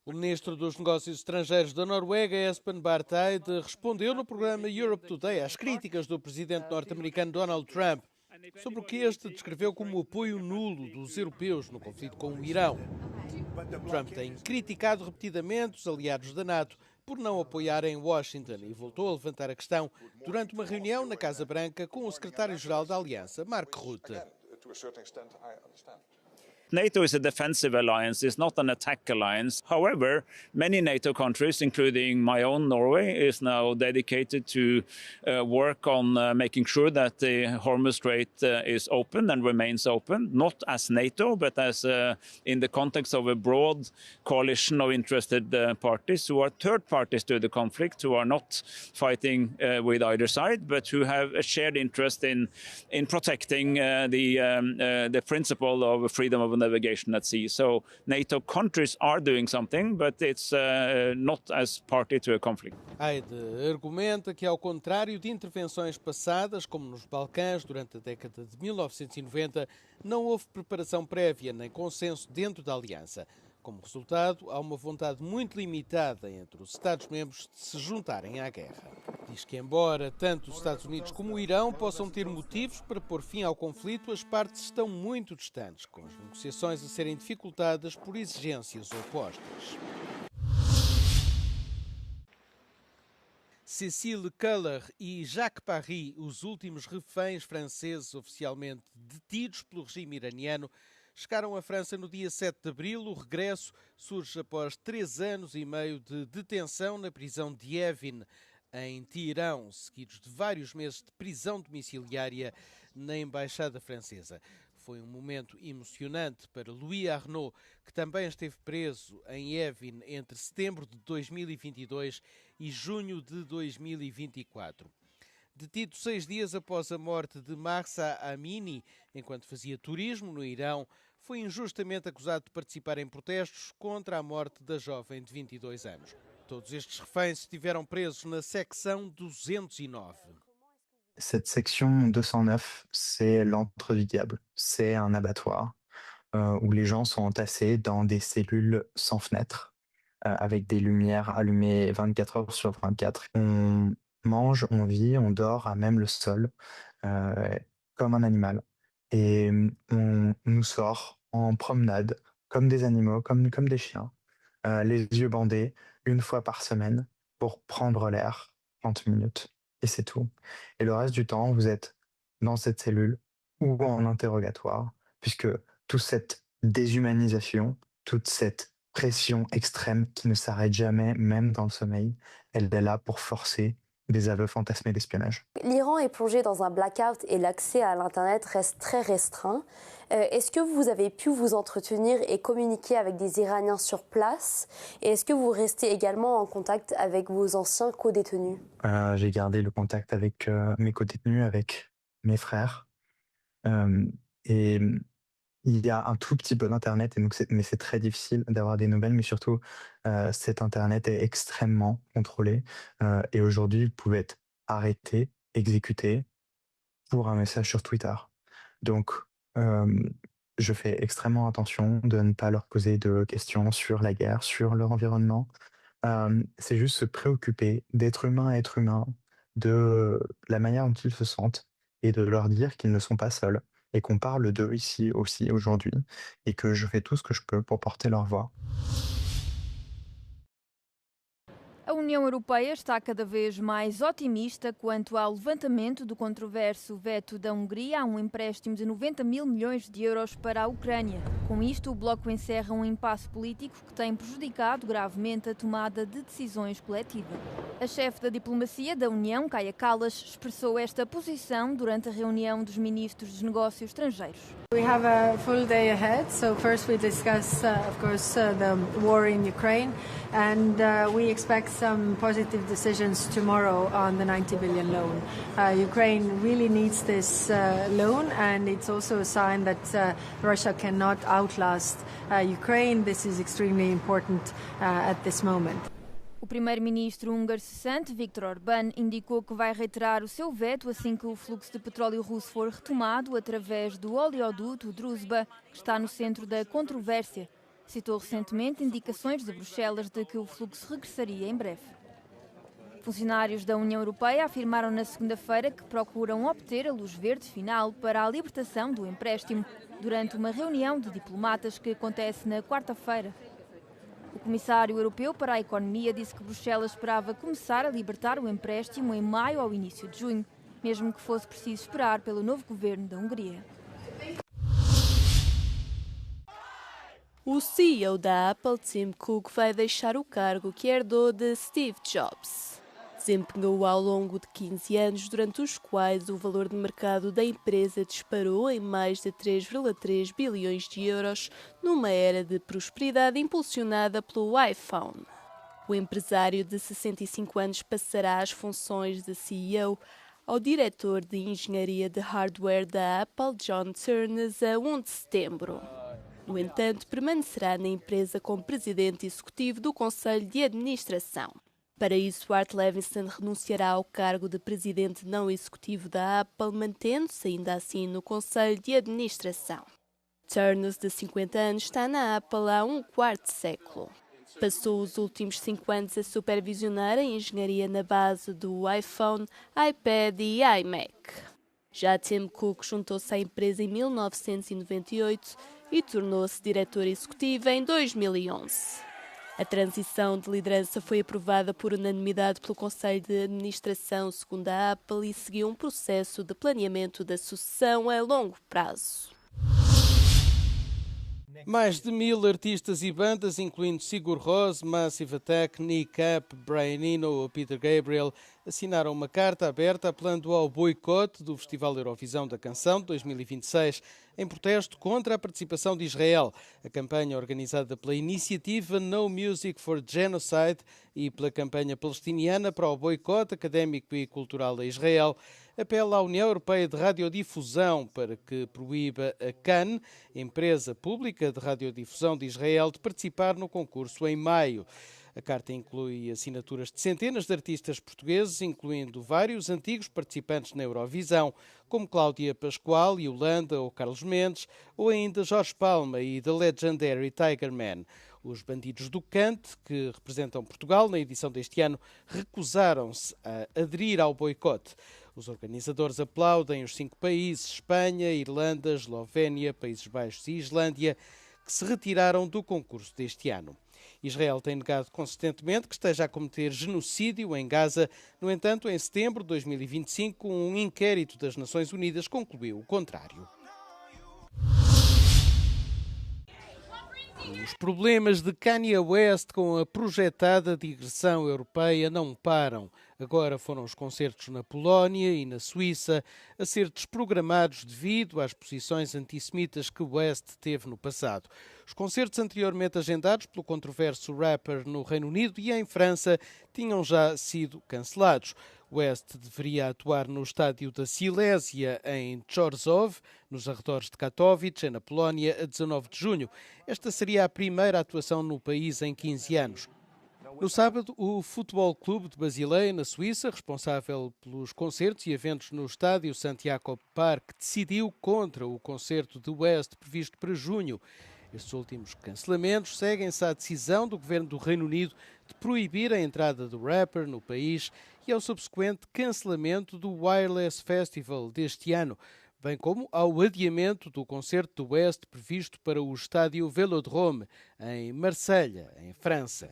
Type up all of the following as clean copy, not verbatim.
O ministro dos Negócios Estrangeiros da Noruega, Espen Barth Eide, respondeu no programa Europe Today às críticas do presidente norte-americano Donald Trump sobre o que este descreveu como o apoio nulo dos europeus no conflito com o Irão. Trump tem criticado repetidamente os aliados da NATO por não apoiarem Washington e voltou a levantar a questão durante uma reunião na Casa Branca com o secretário-geral da Aliança, Mark Rutte. NATO is a defensive alliance, it's not an attack alliance. However, many NATO countries, including my own Norway, is now dedicated to work on making sure that the Hormuz Strait is open and remains open, not as NATO, but as in the context of a broad coalition of interested parties who are third parties to the conflict, who are not fighting with either side, but who have a shared interest in protecting the principle of freedom of navigation at sea. So NATO countries are doing something, but it's not as party to a conflict. Eide argumenta que, ao contrário de intervenções passadas, como nos Balcãs durante a década de 1990, não houve preparação prévia nem consenso dentro da aliança. Como resultado, há uma vontade muito limitada entre os Estados-membros de se juntarem à guerra. Diz que, embora tanto os Estados Unidos como o Irão possam ter motivos para pôr fim ao conflito, as partes estão muito distantes, com as negociações a serem dificultadas por exigências opostas. Cécile Keller e Jacques Paris, os últimos reféns franceses oficialmente detidos pelo regime iraniano, chegaram à França no dia 7 de abril. O regresso surge após 3 anos e meio de detenção na prisão de Evin, em Teherão, seguidos de vários meses de prisão domiciliária na Embaixada Francesa. Foi um momento emocionante para Louis Arnaud, que também esteve preso em Evin entre setembro de 2022 e junho de 2024. Detido 6 dias após a morte de Mahsa Amini, enquanto fazia turismo no Irão, foi injustamente acusado de participar em protestos contra a morte da jovem de 22 anos. Todos estes reféns estiveram presos na secção 209. Cette section 209, c'est l'antre du diable. C'est un abattoir où les gens sont entassés dans des cellules sans fenêtres, avec des lumières allumées 24 heures sur 24. On mange, on vit, on dort à même le sol, comme un animal. Et on nous sort en promenade, comme des animaux, comme des chiens, les yeux bandés, une fois par semaine, pour prendre l'air, 30 minutes. Et c'est tout. Et le reste du temps, vous êtes dans cette cellule ou en interrogatoire, puisque toute cette déshumanisation, toute cette pression extrême qui ne s'arrête jamais, même dans le sommeil, elle est là pour forcer des aveux fantasmés d'espionnage. L'Iran est plongé dans un blackout et l'accès à l'Internet reste très restreint. Est-ce que vous avez pu vous entretenir et communiquer avec des Iraniens sur place? Et est-ce que vous restez également en contact avec vos anciens co-détenus? J'ai gardé le contact avec mes co-détenus, avec mes frères. Et il y a un tout petit peu d'Internet, mais c'est très difficile d'avoir des nouvelles, mais surtout, cet Internet est extrêmement contrôlé. Et aujourd'hui, vous pouvez être arrêté, exécuté pour un message sur Twitter. Donc, je fais extrêmement attention de ne pas leur poser de questions sur la guerre, sur leur environnement. C'est juste se préoccuper d'être humain à être humain, de la manière dont ils se sentent et de leur dire qu'ils ne sont pas seuls et qu'on parle d'eux ici aussi aujourd'hui et que je fais tout ce que je peux pour porter leur voix. A União Europeia está cada vez mais otimista quanto ao levantamento do controverso veto da Hungria a um empréstimo de 90 mil milhões de euros para a Ucrânia. Com isto, o bloco encerra um impasse político que tem prejudicado gravemente a tomada de decisões coletivas. A chefe da diplomacia da União, Kaja Kallas, expressou esta posição durante a reunião dos ministros dos negócios estrangeiros. We have a full day ahead. So first we discuss, of course, the war in Ukraine, and we expect some positive decisions tomorrow on the 90 billion loan. Ukraine really needs this loan, and it's also a sign that Russia cannot outlast Ukraine. This is extremely important at this moment. O primeiro-ministro húngaro cessante, Viktor Orbán, indicou que vai reiterar o seu veto assim que o fluxo de petróleo russo for retomado através do oleoduto Druzhba, que está no centro da controvérsia. Citou recentemente indicações de Bruxelas de que o fluxo regressaria em breve. Funcionários da União Europeia afirmaram na segunda-feira que procuram obter a luz verde final para a libertação do empréstimo durante uma reunião de diplomatas que acontece na quarta-feira. O Comissário Europeu para a Economia disse que Bruxelas esperava começar a libertar o empréstimo em maio ou início de junho, mesmo que fosse preciso esperar pelo novo governo da Hungria. O CEO da Apple, Tim Cook, vai deixar o cargo que herdou de Steve Jobs. Desempenhou ao longo de 15 anos, durante os quais o valor de mercado da empresa disparou em mais de 3,3 bilhões de euros, numa era de prosperidade impulsionada pelo iPhone. O empresário de 65 anos passará as funções de CEO ao diretor de engenharia de hardware da Apple, John Ternus, a 1 de setembro. No entanto, permanecerá na empresa como presidente executivo do Conselho de Administração. Para isso, Art Levinson renunciará ao cargo de presidente não executivo da Apple, mantendo-se ainda assim no Conselho de Administração. Ternus, de 50 anos, está na Apple há um quarto de século. Passou os últimos 5 anos a supervisionar a engenharia na base do iPhone, iPad e iMac. Já Tim Cook juntou-se à empresa em 1998 e tornou-se diretor executivo em 2011. A transição de liderança foi aprovada por unanimidade pelo Conselho de Administração, segundo a Apple, e seguiu um processo de planeamento da sucessão a longo prazo. Mais de 1000 artistas e bandas, incluindo Sigur Rós, Massive Attack, Nick Up, Brian Eno ou Peter Gabriel, assinaram uma carta aberta apelando ao boicote do Festival Eurovisão da Canção de 2026, em protesto contra a participação de Israel. A campanha organizada pela iniciativa No Music for Genocide e pela campanha palestiniana para o boicote académico e cultural a Israel apela à União Europeia de Radiodifusão para que proíba a CAN, empresa pública de radiodifusão de Israel, de participar no concurso em maio. A carta inclui assinaturas de centenas de artistas portugueses, incluindo vários antigos participantes na Eurovisão, como Cláudia Pascoal, Yolanda ou Carlos Mendes, ou ainda Jorge Palma e The Legendary Tiger Man. Os bandidos do Cante, que representam Portugal na edição deste ano, recusaram-se a aderir ao boicote. Os organizadores aplaudem os 5 países, Espanha, Irlanda, Eslovénia, Países Baixos e Islândia, que se retiraram do concurso deste ano. Israel tem negado consistentemente que esteja a cometer genocídio em Gaza. No entanto, em setembro de 2025, um inquérito das Nações Unidas concluiu o contrário. Os problemas de Kanye West com a projetada digressão europeia não param. Agora foram os concertos na Polónia e na Suíça a ser desprogramados devido às posições antissemitas que West teve no passado. Os concertos anteriormente agendados pelo controverso rapper no Reino Unido e em França tinham já sido cancelados. West deveria atuar no estádio da Silésia, em Chorzów, nos arredores de Katowice, na Polónia, a 19 de junho. Esta seria a primeira atuação no país em 15 anos. No sábado, o Futebol Clube de Basileia, na Suíça, responsável pelos concertos e eventos no estádio Santiago Park, decidiu contra o concerto de West previsto para junho. Estes últimos cancelamentos seguem-se à decisão do governo do Reino Unido de proibir a entrada do rapper no país e ao subsequente cancelamento do Wireless Festival deste ano, bem como ao adiamento do concerto do West previsto para o estádio Vélodrome, em Marselha, em França.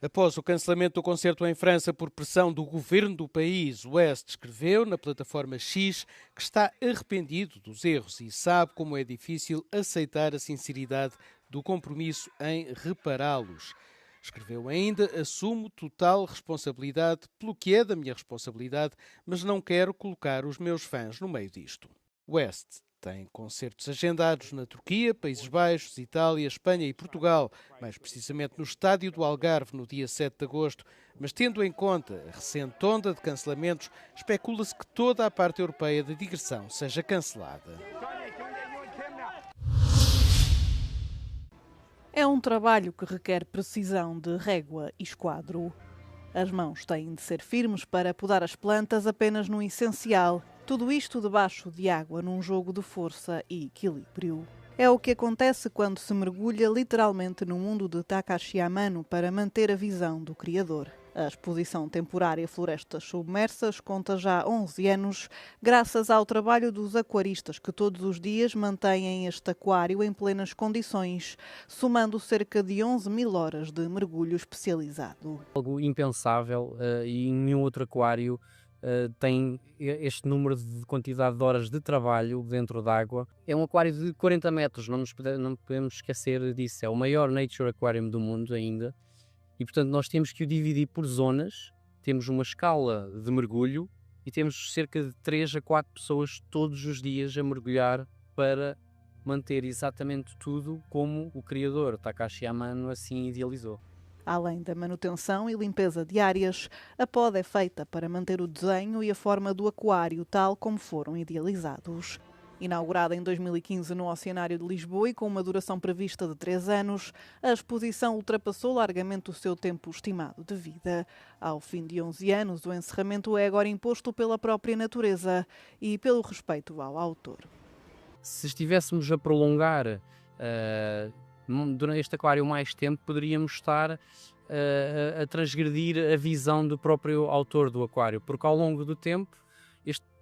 Após o cancelamento do concerto em França por pressão do governo do país, West escreveu na plataforma X que está arrependido dos erros e sabe como é difícil aceitar a sinceridade do compromisso em repará-los. Escreveu ainda: assumo total responsabilidade pelo que é da minha responsabilidade, mas não quero colocar os meus fãs no meio disto. West tem concertos agendados na Turquia, Países Baixos, Itália, Espanha e Portugal, mais precisamente no Estádio do Algarve, no dia 7 de agosto. Mas tendo em conta a recente onda de cancelamentos, especula-se que toda a parte europeia da digressão seja cancelada. É um trabalho que requer precisão de régua e esquadro. As mãos têm de ser firmes para podar as plantas apenas no essencial. Tudo isto debaixo de água num jogo de força e equilíbrio. É o que acontece quando se mergulha literalmente no mundo de Takashi Amano para manter a visão do criador. A exposição temporária Florestas Submersas conta já 11 anos, graças ao trabalho dos aquaristas que todos os dias mantêm este aquário em plenas condições, somando cerca de 11.000 horas de mergulho especializado. Algo impensável e nenhum outro aquário tem este número de quantidade de horas de trabalho dentro d'água. É um aquário de 40 metros, não podemos esquecer disso. É o maior Nature Aquarium do mundo ainda. E, portanto, nós temos que o dividir por zonas, temos uma escala de mergulho e temos cerca de 3 a 4 pessoas todos os dias a mergulhar para manter exatamente tudo como o criador, Takashi Amano, assim idealizou. Além da manutenção e limpeza diárias, a poda é feita para manter o desenho e a forma do aquário tal como foram idealizados. Inaugurada em 2015 no Oceanário de Lisboa e com uma duração prevista de 3 anos, a exposição ultrapassou largamente o seu tempo estimado de vida. Ao fim de 11 anos, o encerramento é agora imposto pela própria natureza e pelo respeito ao autor. Se estivéssemos a prolongar durante este aquário mais tempo, poderíamos estar a transgredir a visão do próprio autor do aquário, porque ao longo do tempo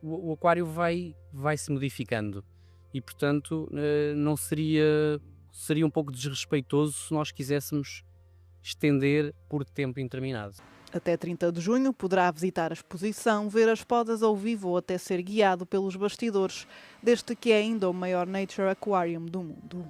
o aquário vai se modificando e, portanto, não seria um pouco desrespeitoso se nós quiséssemos estender por tempo indeterminado. Até 30 de junho poderá visitar a exposição, ver as podas ao vivo ou até ser guiado pelos bastidores, deste que é ainda o maior Nature Aquarium do mundo.